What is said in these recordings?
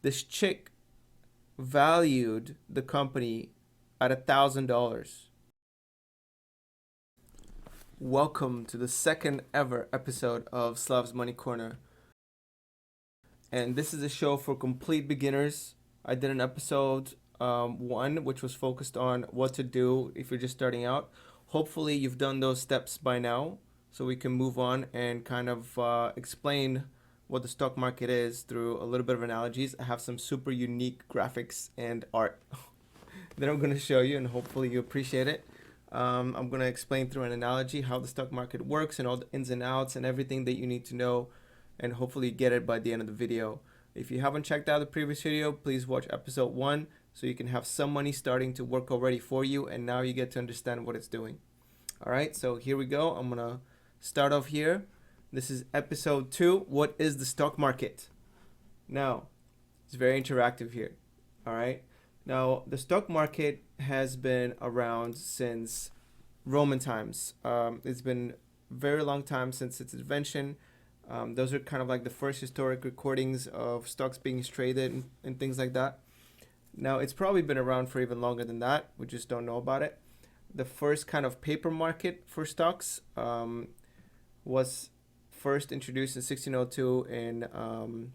This chick valued the company at $1,000. Welcome to the second ever episode of Slav's Money Corner. And this is a show for complete beginners. I did an episode one, which was focused on what to do if you're just starting out. Hopefully you've done those steps by now, so we can move on and kind of explain what the stock market is through a little bit of analogies. I have some super unique graphics and art that I'm going to show you, and hopefully you appreciate it. I'm going to explain through an analogy how the stock market works and all the ins and outs and everything that you need to know, and hopefully get it by the end of the video. If you haven't checked out the previous video, please watch episode 1 so you can have some money starting to work already for you, and now you get to understand what it's doing. Alright, so here we go. I'm going to start off here. This is episode 2. What is the stock market? Now, it's very interactive here. Alright, now the stock market has been around since Roman times. It's been a very long time since its invention. Those are kind of like the first historic recordings of stocks being traded and things like that. Now, it's probably been around for even longer than that. We just don't know about it. The first kind of paper market for stocks was first introduced in 1602 in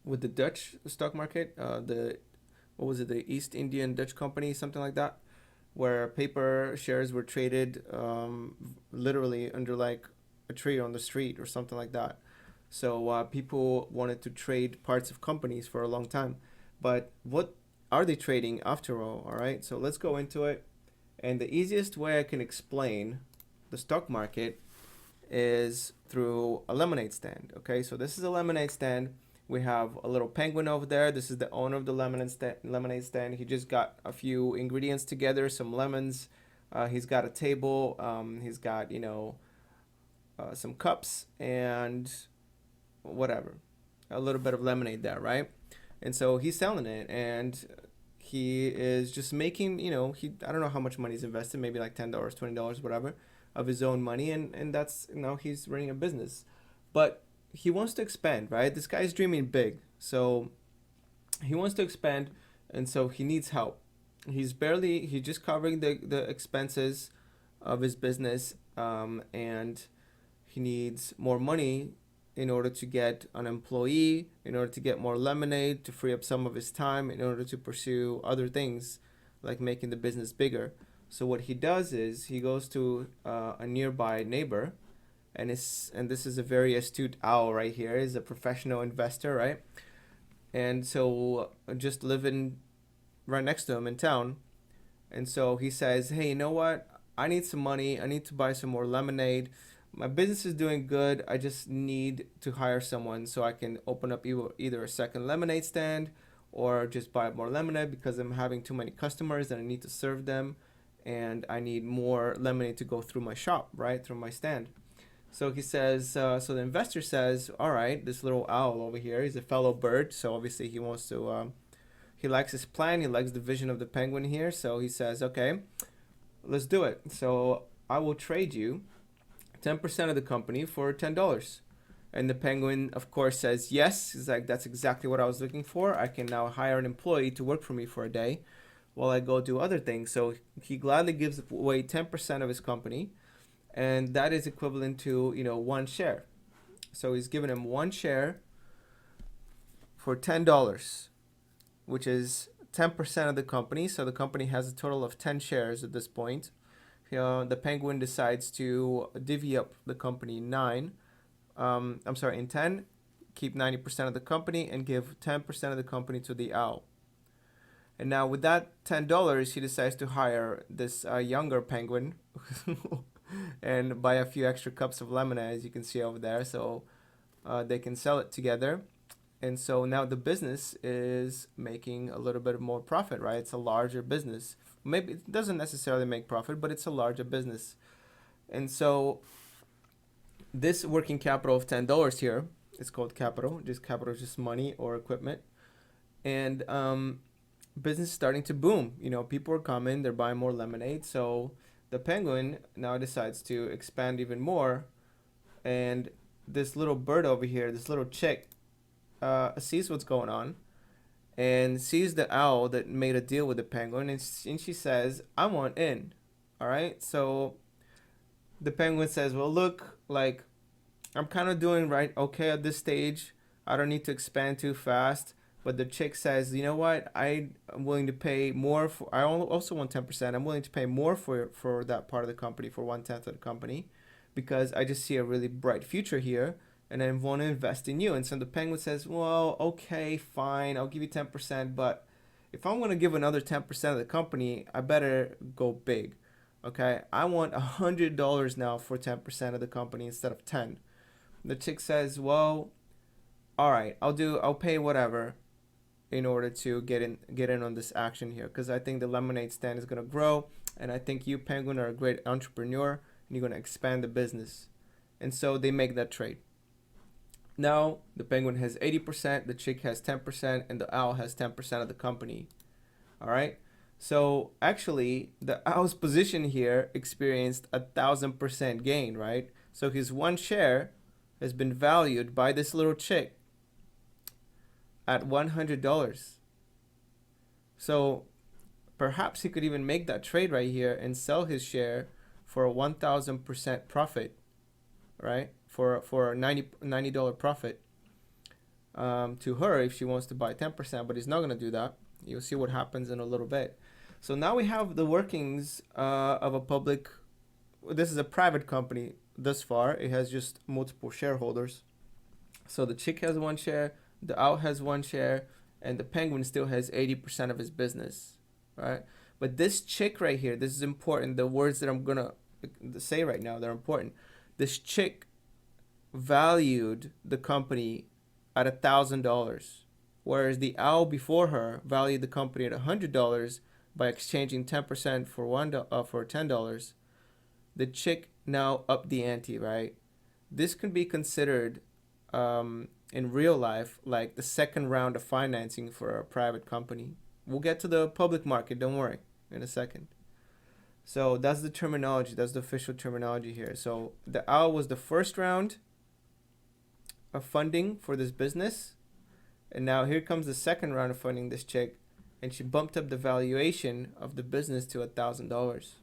with the Dutch stock market. What was it? The East Indian Dutch Company, something like that, where paper shares were traded literally under like a tree on the street or something like that. So people wanted to trade parts of companies for a long time. But what are they trading after all? All right, so let's go into it. And the easiest way I can explain the stock market is through a lemonade stand. Okay, so this is a lemonade stand. We have a little penguin over there. This is the owner of the lemonade stand. He just got a few ingredients together, some lemons. He's got a table. He's got, some cups and whatever, a little bit of lemonade there, right? And so he's selling it, and he is just making, I don't know how much money he's invested, maybe like $10, $20, whatever, of his own money, and that's, he's running a business. But he wants to expand, right? This guy's dreaming big, so he wants to expand, and so he needs help. He's just covering the expenses of his business, and he needs more money in order to get an employee, in order to get more lemonade, to free up some of his time, in order to pursue other things like making the business bigger. So what he does is he goes to a nearby neighbor, and this is a very astute owl right here. He's a professional investor, right? And so just living right next to him in town. And so he says, hey, you know what? I need some money. I need to buy some more lemonade. My business is doing good. I just need to hire someone so I can open up either a second lemonade stand or just buy more lemonade, because I'm having too many customers and I need to serve them, and I need more lemonade to go through my shop, right, through my stand. So he says, so the investor says, all right, this little owl over here, he's a fellow bird, so obviously he wants to, he likes his plan, he likes the vision of the penguin here, so he says, okay, let's do it. So I will trade you 10% of the company for $10. And the penguin, of course, says yes. He's like, that's exactly what I was looking for. I can now hire an employee to work for me for a day while I go do other things. So he gladly gives away 10% of his company, and that is equivalent to, one share. So he's giving him one share for $10, which is 10% of the company. So the company has a total of 10 shares at this point. The penguin decides to divvy up the company in 10, keep 90% of the company, and give 10% of the company to the owl. And now with that $10, he decides to hire this younger penguin and buy a few extra cups of lemonade, as you can see over there, so they can sell it together. And so now the business is making a little bit more profit, right? It's a larger business. Maybe it doesn't necessarily make profit, but it's a larger business. And so this working capital of $10 here, it's called capital. Capital is just money or equipment. And business is starting to boom. People are coming, they're buying more lemonade. So the penguin now decides to expand even more. And this little bird over here, this little chick, sees what's going on, and sees the owl that made a deal with the penguin, and she says, I want in. All right. So the penguin says, well, look, like, I'm kind of doing right okay at this stage. I don't need to expand too fast. But the chick says, you know what? I'm willing to pay more for. I also want 10%. I'm willing to pay more for that part of the company, for 1/10 of the company, because I just see a really bright future here, and I want to invest in you. And so the penguin says, well, okay, fine, I'll give you 10%, but if I'm going to give another 10% of the company, I better go big. Okay, I want $100 now for 10% of the company instead of 10. The chick says, well, all right, I'll pay whatever in order to get in on this action here, because I think the lemonade stand is going to grow, and I think you, penguin, are a great entrepreneur, and you're going to expand the business. And so they make that trade. Now the penguin has 80%, the chick has 10%, and the owl has 10% of the company. All right. So actually, the owl's position here experienced 1,000% gain, right? So his one share has been valued by this little chick at $100. So perhaps he could even make that trade right here and sell his share for a 1,000% profit, right? For a $90 profit to her if she wants to buy 10%, but he's not going to do that. You'll see what happens in a little bit. So now we have the workings of a public. This is a private company thus far. It has just multiple shareholders. So the chick has one share, the owl has one share, and the penguin still has 80% of his business, right? But this chick right here, this is important. The words that I'm gonna say right now, they're important. This chick valued the company at $1,000, whereas the owl before her valued the company at $100 by exchanging 10% for $10. The chick now upped the ante, right? This can be considered in real life like the second round of financing for a private company. We'll get to the public market, don't worry, in a second. So that's the terminology, that's the official terminology here. So the owl was the first round of funding for this business, and now here comes the second round of funding this chick, and she bumped up the valuation of the business to $1,000.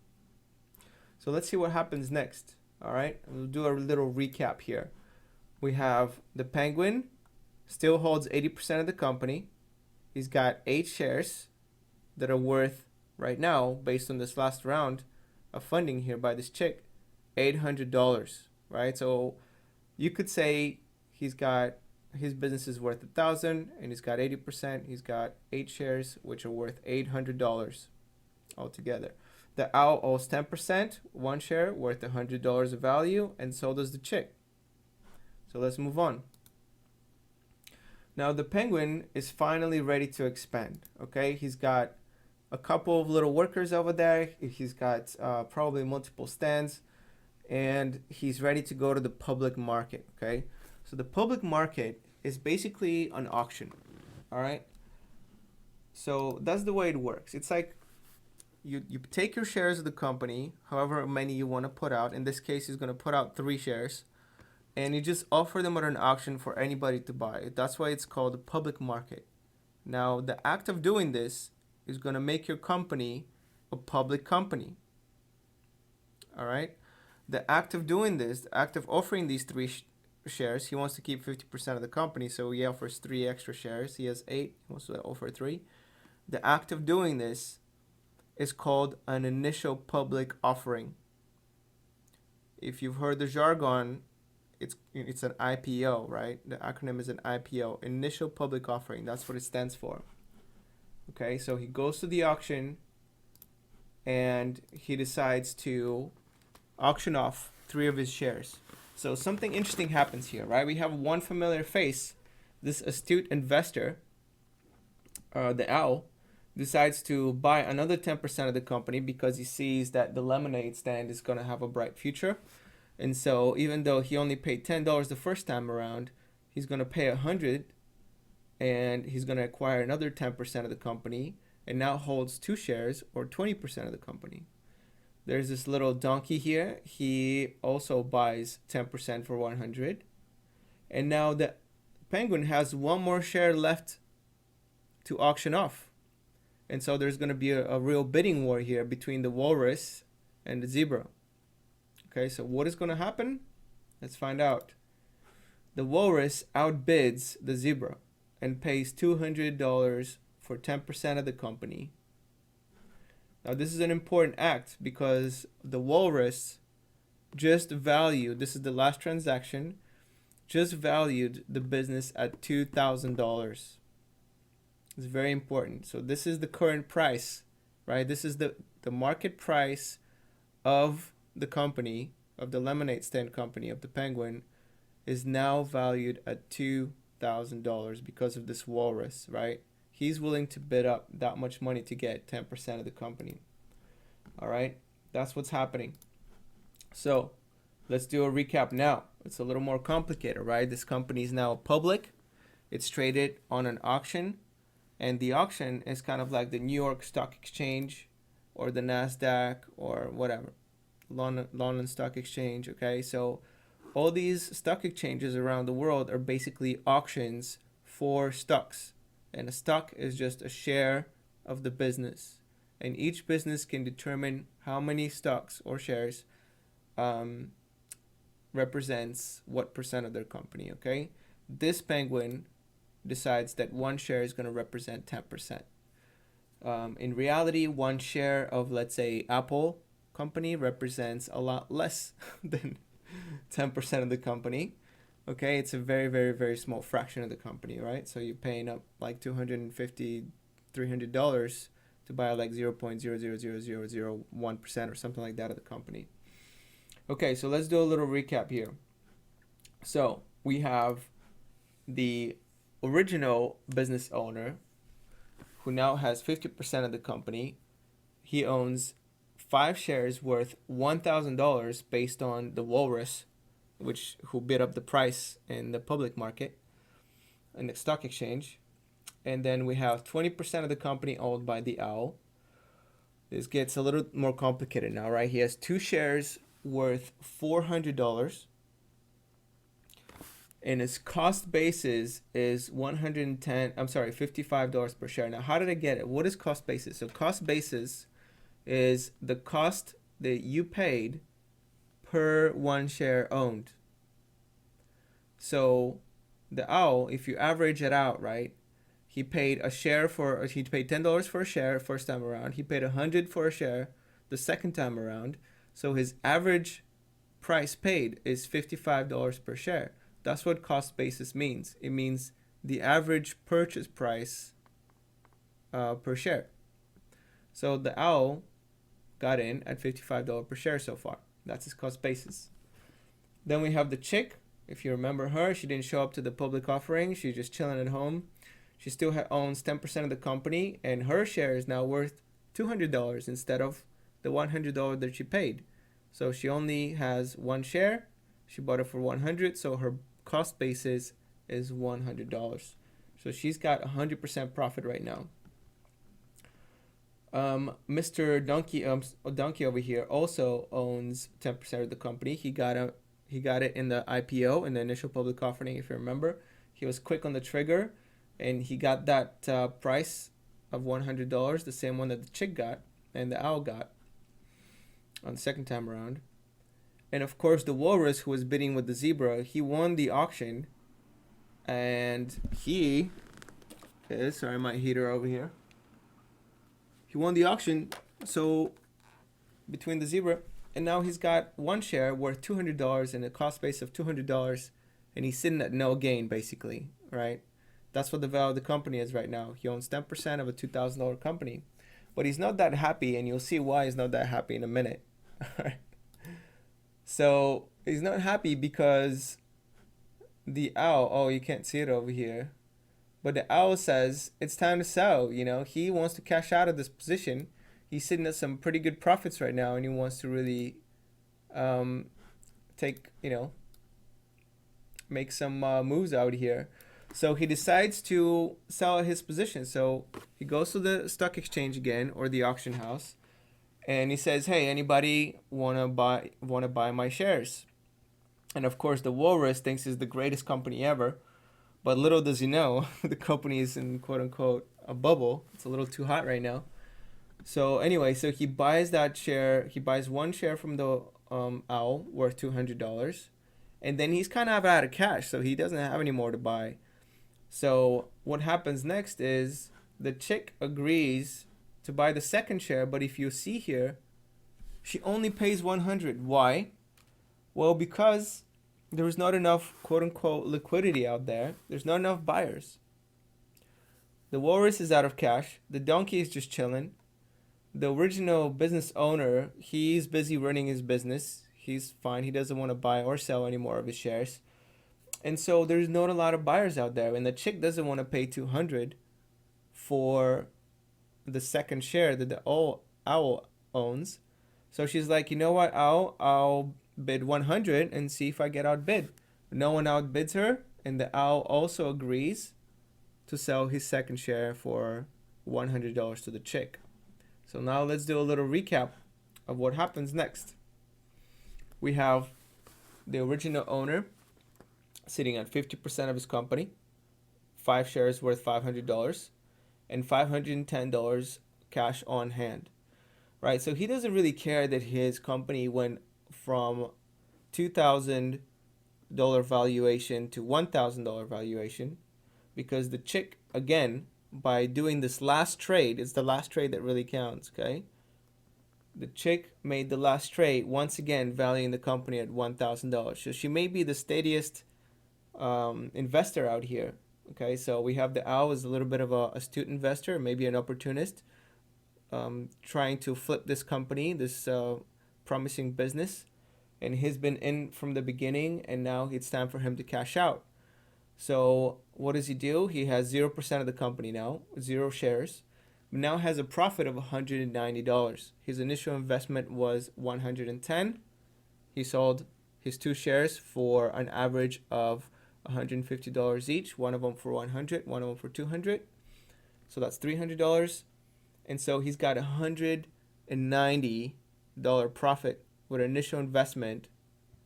So let's see what happens next. All right, we'll do a little recap here. We have the penguin still holds 80% of the company. He's got 8 shares that are worth right now, based on this last round of funding here by this chick, $800, right? So you could say his business is worth 1,000, and he's got 80%. He's got 8 shares, which are worth $800 altogether. The owl owes 10%, one share worth $100 of value, and so does the chick. So let's move on. Now the penguin is finally ready to expand. Okay, he's got a couple of little workers over there. He's got probably multiple stands, and he's ready to go to the public market. Okay, so the public market is basically an auction. All right. So that's the way it works. It's like you take your shares of the company, however many you want to put out. In this case, he's going to put out 3 shares, and you just offer them at an auction for anybody to buy. That's why it's called the public market. Now, the act of doing this is going to make your company a public company. All right. The act of doing this, the act of offering these 3 shares, he wants to keep 50% of the company, so he offers 3 extra shares. He has 8. He wants to offer 3. The act of doing this is called an initial public offering. If you've heard the jargon, it's an IPO, right? The acronym is an IPO, initial public offering. That's what it stands for. Okay, so he goes to the auction, and he decides to auction off 3 of his shares. So something interesting happens here, right? We have one familiar face. This astute investor, the owl, decides to buy another 10% of the company because he sees that the lemonade stand is going to have a bright future. And so even though he only paid $10 the first time around, he's going to pay $100, and he's going to acquire another 10% of the company, and now holds 2 shares or 20% of the company. There's this little donkey here. He also buys 10% for $100. And now the penguin has one more share left to auction off. And so there's going to be a real bidding war here between the walrus and the zebra. Okay, so what is going to happen? Let's find out. The walrus outbids the zebra and pays $200 for 10% of the company. Now, this is an important act because the walrus just valued, this is the last transaction, just valued the business at $2,000. It's very important. So this is the current price, right? This is the market price of the company, of the lemonade stand company, of the Penguin, is now valued at $2,000 because of this walrus, right? He's willing to bid up that much money to get 10% of the company. All right, that's what's happening. So let's do a recap now. It's a little more complicated, right? This company is now public. It's traded on an auction. And the auction is kind of like the New York Stock Exchange or the NASDAQ or whatever. London Stock Exchange, okay? So all these stock exchanges around the world are basically auctions for stocks. And a stock is just a share of the business. And each business can determine how many stocks or shares represents what percent of their company, okay? This Penguin decides that one share is going to represent 10%. In reality, one share of, let's say, Apple company represents a lot less than 10% of the company. Okay, it's a very, very, very small fraction of the company, right? So you're paying up like $250, $300 to buy like 0.0000001% or something like that of the company. Okay, so let's do a little recap here. So we have the original business owner who now has 50% of the company. He owns 5 shares worth $1,000 based on the walrus, who bid up the price in the public market, in the stock exchange. And then we have 20% of the company owned by the owl. This gets a little more complicated now, right? He has 2 shares worth $400, and his cost basis is $55 per share. Now, how did I get it? What is cost basis? So cost basis is the cost that you paid per one share owned. So the owl, if you average it out, right, he paid $10 for a share first time around. He paid $100 for a share the second time around. So his average price paid is $55 per share. That's what cost basis means. It means the average purchase price per share. So the owl got in at $55 per share so far. That's his cost basis. Then we have the chick. If you remember her, she didn't show up to the public offering. She's just chilling at home. She still owns 10% of the company, and her share is now worth $200 instead of the $100 that she paid. So she only has one share. She bought it for $100, so her cost basis is $100. So she's got 100% profit right now. Mr. Donkey over here also owns 10% of the company. He got it in the IPO, in the initial public offering, if you remember. He was quick on the trigger, and he got that price of $100, the same one that the chick got and the owl got on the second time around. And of course, the walrus, who was bidding with the zebra, he won the auction, and he is, sorry, my heater over here. He won the auction, so between the zebra, and now he's got one share worth $200 and a cost base of $200, and he's sitting at no gain, basically, right? That's what the value of the company is right now. He owns 10% of a $2,000 company, but he's not that happy, and you'll see why he's not that happy in a minute. So he's not happy because the owl, you can't see it over here, but the owl says it's time to sell. He wants to cash out of this position. He's sitting at some pretty good profits right now, and he wants to really make some moves out here. So he decides to sell his position. So he goes to the stock exchange again, or the auction house, and he says, "Hey, anybody wanna buy my shares?" And of course, the walrus thinks it's the greatest company ever, but little does he know, the company is in quote unquote a bubble. It's a little too hot right now. So anyway, so he buys that share. He buys one share from the owl worth $200, and then he's kind of out of cash, so he doesn't have any more to buy. So what happens next is the chick agrees to buy the second share, but if you see here, she only pays 100. Why? Well, because there was not enough quote unquote liquidity out there. There's not enough buyers. The walrus is out of cash. The donkey is just chilling. The original business owner, he's busy running his business. He's fine. He doesn't want to buy or sell any more of his shares. And so there's not a lot of buyers out there. And the chick doesn't want to pay 200 for the second share that the owl owns. So she's like, you know what, I'll bid 100 and see if I get outbid. No one outbids her, and the owl also agrees to sell his second share for $100 to the chick. So now let's do a little recap of what happens next. We have the original owner sitting at 50% of his company, 5 shares worth $500, and $510 cash on hand. Right? So he doesn't really care that his company went from $2,000 valuation to $1,000 valuation, because the chick, again, by doing this last trade, it's the last trade that really counts, okay? The chick made the last trade, once again, valuing the company at $1,000. So she may be the steadiest investor out here, okay? So we have the owl as a little bit of a astute investor, maybe an opportunist, trying to flip this company, this promising business. And he's been in from the beginning, and now it's time for him to cash out. So what does he do? He has 0% of the company now, 0 shares, but now has a profit of $190. His initial investment was $110. He sold his 2 shares for an average of $150 each, one of them for $100, one of them for $200. So that's $300. And so he's got $190 profit with an initial investment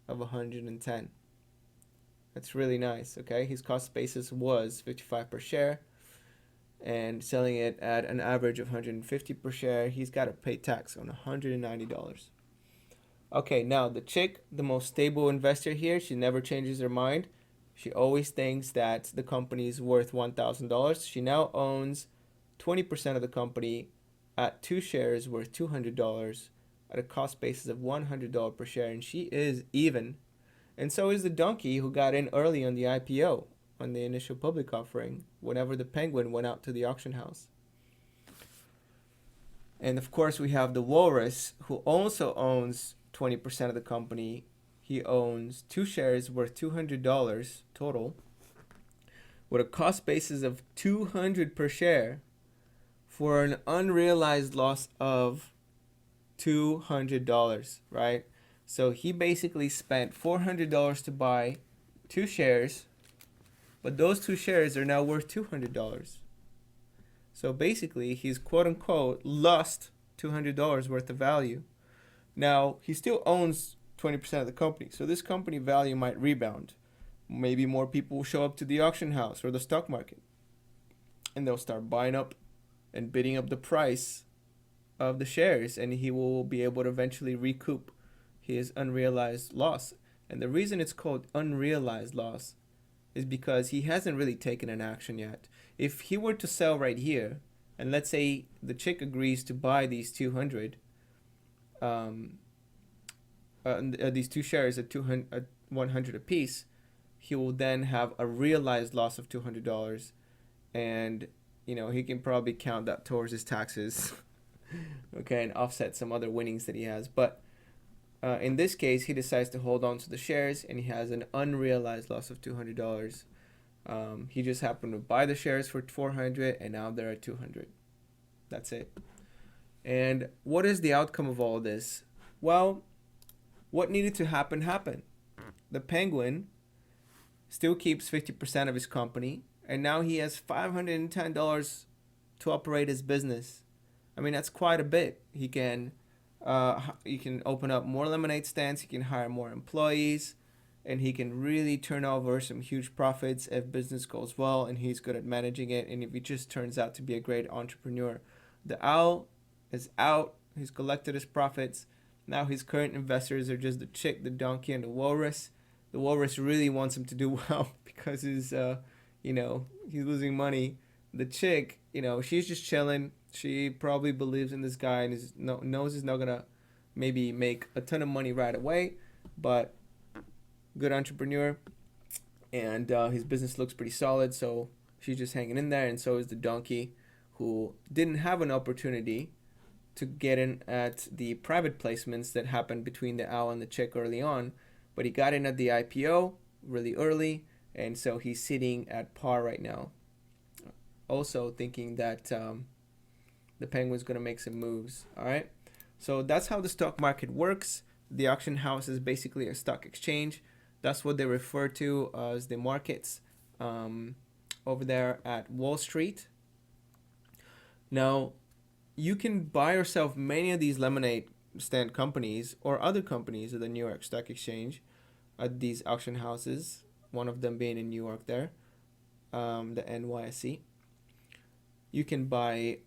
of $110. That's really nice, okay? His cost basis was $55 per share, and selling it at an average of $150 per share, he's got to pay tax on $190. Okay, now the chick, the most stable investor here, she never changes her mind. She always thinks that the company is worth $1,000. She now owns 20% of the company at 2 shares worth $200 at a cost basis of $100 per share, and she is even. And so is the donkey, who got in early on the IPO, on the initial public offering, whenever the penguin went out to the auction house. And of course, we have the walrus, who also owns 20% of the company. He owns 2 shares worth $200 total, with a cost basis of $200 per share, for an unrealized loss of $200, right? So he basically spent $400 to buy 2 shares, but those 2 shares are now worth $200. So basically, he's quote unquote lost $200 worth of value. Now, he still owns 20% of the company, so this company value might rebound. Maybe more people will show up to the auction house or the stock market, and they'll start buying up and bidding up the price of the shares, and he will be able to eventually recoup his unrealized loss. And the reason it's called unrealized loss is because he hasn't really taken an action yet. If he were to sell right here, and let's say the chick agrees to buy these 200, these 2 shares at 100 apiece, he will then have a realized loss of $200, and he can probably count that towards his taxes, okay, and offset some other winnings that he has. But in this case, he decides to hold on to the shares, and he has an unrealized loss of $200. He just happened to buy the shares for $400, and now they're at $200. That's it. And what is the outcome of all this? Well, what needed to happen happened. The penguin still keeps 50% of his company, and now he has $510 to operate his business. I mean, that's quite a bit. He can open up more lemonade stands. He can hire more employees. and he can really turn over some huge profits if business goes well and he's good at managing it, and if he just turns out to be a great entrepreneur. The owl is out. He's collected his profits. Now his current investors are just the chick, the donkey, and the walrus. The walrus really wants him to do well because he's losing money. The chick, she's just chilling. She probably believes in this guy and knows he's not gonna maybe make a ton of money right away, but good entrepreneur, and his business looks pretty solid. So she's just hanging in there, and so is the donkey, who didn't have an opportunity to get in at the private placements that happened between the owl and the chick early on, but he got in at the IPO really early, and so he's sitting at par right now. Also thinking that the penguin's going to make some moves. All right, so that's how the stock market works. The auction house is basically a stock exchange. That's what they refer to as the markets over there at Wall Street. Now, you can buy yourself many of these lemonade stand companies or other companies at the New York Stock Exchange at these auction houses, one of them being in New York there, the NYSE. You can buy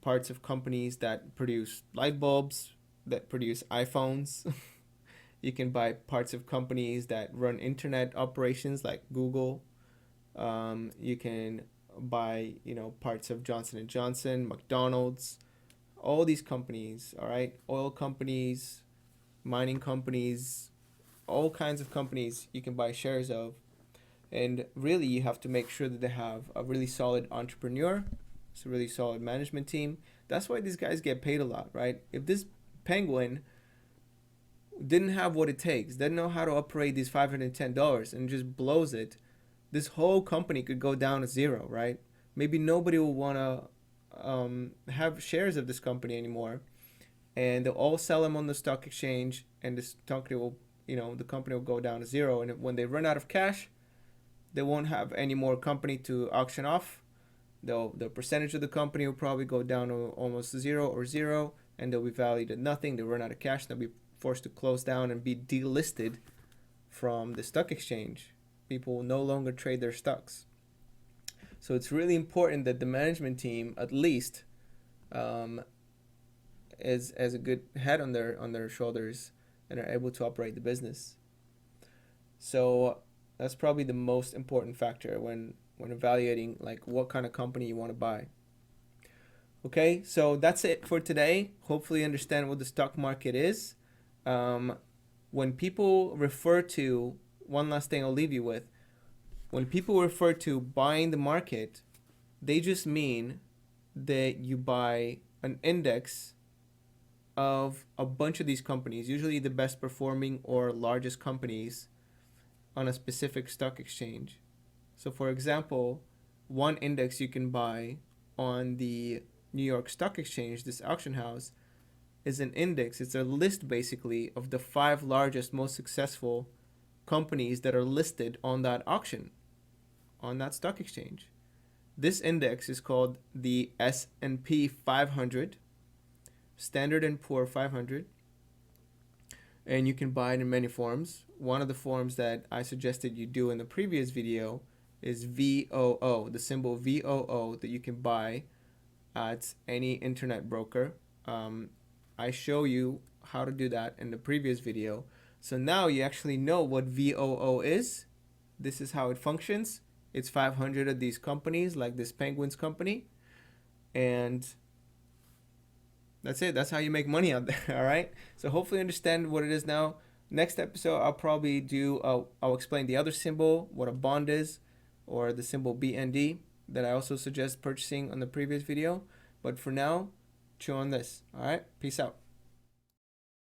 parts of companies that produce light bulbs, that produce iPhones. You can buy parts of companies that run internet operations like Google. You can buy, parts of Johnson & Johnson, McDonald's, all these companies, all right? Oil companies, mining companies, all kinds of companies you can buy shares of. And really, you have to make sure that they have a really solid entrepreneur, it's a really solid management team. That's why these guys get paid a lot, right? If this penguin didn't have what it takes, didn't know how to operate these $510 and just blows it, this whole company could go down to zero, right? Maybe nobody will want to have shares of this company anymore, and they'll all sell them on the stock exchange, and this company will, the company will go down to zero. And when they run out of cash, they won't have any more company to auction off. The percentage of the company will probably go down to almost zero, and they'll be valued at nothing. They'll run out of cash, they'll be forced to close down and be delisted from the stock exchange. People will no longer trade their stocks. So it's really important that the management team at least is a good head on their shoulders and are able to operate the business. So that's probably the most important factor when evaluating like what kind of company you want to buy. Okay, so that's it for today. Hopefully you understand what the stock market is. When people refer to, one last thing I'll leave you with, when people refer to buying the market, they just mean that you buy an index of a bunch of these companies, usually the best performing or largest companies on a specific stock exchange. So for example, one index you can buy on the New York Stock Exchange, this auction house, is an index. It's a list basically of the 5 largest, most successful companies that are listed on that auction, on that stock exchange. This index is called the S&P 500, Standard & Poor 500, and you can buy it in many forms. One of the forms that I suggested you do in the previous video is VOO, the symbol VOO that you can buy at any internet broker. I show you how to do that in the previous video. So now you actually know what VOO is. This is how it functions. It's 500 of these companies, like this Penguins company. And that's it. That's how you make money out there, all right? So hopefully you understand what it is now. Next episode, I'll explain the other symbol, what a bond is, or the symbol BND that I also suggest purchasing on the previous video. But for now, chew on this, all right? Peace out.